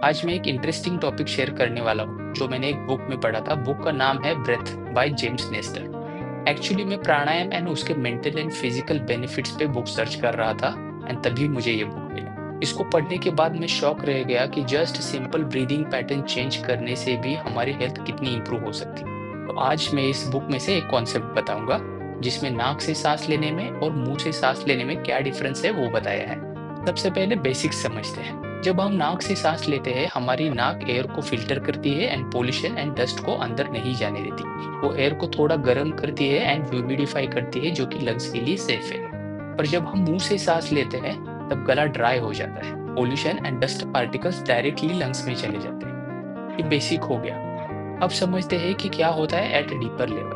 आज मैं एक इंटरेस्टिंग टॉपिक शेयर करने वाला हूँ जो मैंने एक बुक में पढ़ा था। बुक का नाम है breath by James Nestor. Actually मैं प्राणायाम एंड उसके मेंटल एंड फिजिकल बेनिफिट्स पे बुक सर्च कर रहा था एंड तभी मुझे ये बुक मिला। इसको पढ़ने के बाद मैं शॉक रह गया कि just simple breathing pattern change करने से भी हमारी हेल्थ कितनी इंप्रूव हो सकती है। तो आज मैं इस बुक में से एक कॉन्सेप्ट बताऊंगा जिसमें नाक से सांस लेने में और मुंह से सांस लेने में क्या डिफरेंस है वो बताया है। सबसे पहले बेसिक्स समझते हैं। जब हम नाक से सांस लेते हैं हमारी नाक एयर को फिल्टर करती है एंड पोल्यूशन एंड डस्ट को अंदर नहीं जाने देती। वो एयर को थोड़ा गर्म करती है एंड ह्यूमिडिफाई करती है जो कि लंग्स के लिए सेफ है। पर जब हम मुंह से सांस लेते हैं तब गला ड्राई हो जाता है। Pollution and dust particles directly lungs में चले जाते हैं। ये बेसिक हो गया। अब समझते हैं कि क्या होता है एट डीपर लेवल।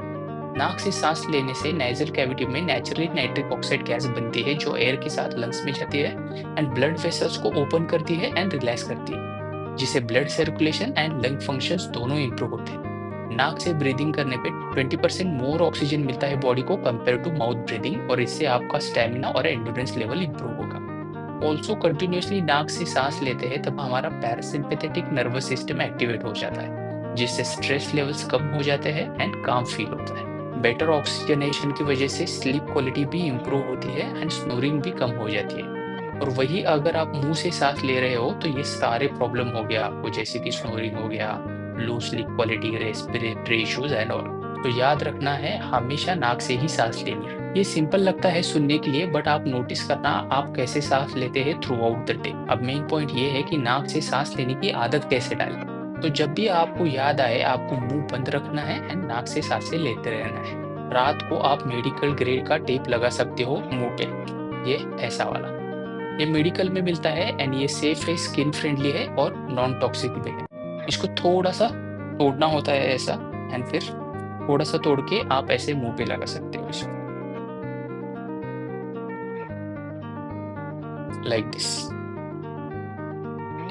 नाक से सांस लेने से नेजल कैविटी में नेचुरली नाइट्रिक ऑक्साइड गैस बनती है जो एयर के साथ लंग्स में जाती है एंड ब्लड वेसल्स को ओपन करती है एंड रिलैक्स करती है, जिससे blood circulation and lung functions दोनों इंप्रूव होते हैं। नाक से ब्रीदिंग करने पे 20% मोर ऑक्सीजन मिलता है बॉडी को कंपेयर टू माउथ ब्रीदिंग, और इससे आपका स्टेमिना और एंड्योरेंस लेवल इंप्रूव होगा। ऑल्सो कंटिन्यूसली नाक से सांस लेते हैं तब हमारा पैरासिम्पैथेटिक नर्वस सिस्टम एक्टिवेट हो जाता है, जिससे स्ट्रेस लेवल्स कम हो जाते हैं एंड काम फील होता है। बेटर ऑक्सीजनेशन की वजह से स्लीप क्वालिटी भी इम्प्रूव होती है एंड स्नोरिंग भी कम हो जाती है। और वही अगर आप मुंह से सांस ले रहे हो तो ये सारे प्रॉब्लम हो गया आपको, जैसे कि स्नोरिंग हो गया, low sleep quality, respiratory issues and all. तो याद रखना है हमेशा नाक से ही सांस लेनी है। ये सिंपल लगता है सुनने के लिए, बट आप नोटिस करना आप कैसे सांस लेते हैं थ्रू आउट द डे। अब मेन पॉइंट ये है कि नाक से सांस लेने की आदत कैसे डालें। तो जब भी आपको याद आए आपको मुंह बंद रखना है एंड नाक से सांसें लेते रहना है। रात को आप मेडिकल ग्रेड का टेप लगा सकते हो मुंह पे, ये ऐसा वाला। ये मेडिकल में मिलता है एंड ये सेफ है, स्किन फ्रेंडली है और नॉन टॉक्सिक भी है। इसको थोड़ा सा तोड़ना होता है ऐसा, एंड फिर थोड़ा सा तोड़ के आप ऐसे मुंह पे लगा सकते हो इसको, लाइक दिस।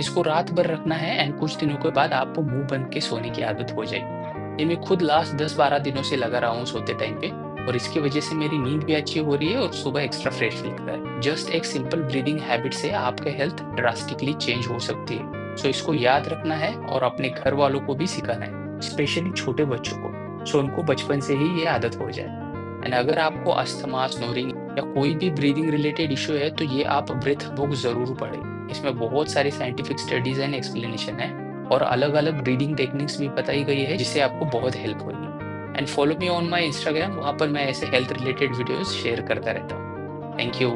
इसको रात भर रखना है एंड कुछ दिनों के बाद आपको मुंह बंद के सोने की आदत हो जाएगी। ये मैं खुद लास्ट 10-12 दिनों से लगा रहा हूँ सोते टाइम पे, और इसकी वजह से मेरी नींद भी अच्छी हो रही है और सुबह एक्स्ट्रा फ्रेश लगता है। जस्ट एक सिंपल ब्रीदिंग हैबिट से आपके हेल्थ ड्रास्टिकली चेंज हो सकती है। सो इसको याद रखना है और अपने घर वालों को भी सिखाना है, स्पेशली छोटे बच्चों को, सो उनको बचपन से ही ये आदत हो जाए। एंड अगर आपको अस्थमा, स्नोरिंग या कोई भी ब्रीदिंग रिलेटेड इश्यू है तो ये आप ब्रेथ बुक जरूर पढ़ें। इसमें बहुत सारी साइंटिफिक स्टडीज एंड एक्सप्लेनेशन है और अलग अलग ब्रीदिंग टेक्निक्स भी बताई गई है जिससे आपको बहुत हेल्प होगी। And follow me on my Instagram, वहाँ पर मैं ऐसे हेल्थ रिलेटेड वीडियोस शेयर करता रहता हूँ। Thank you.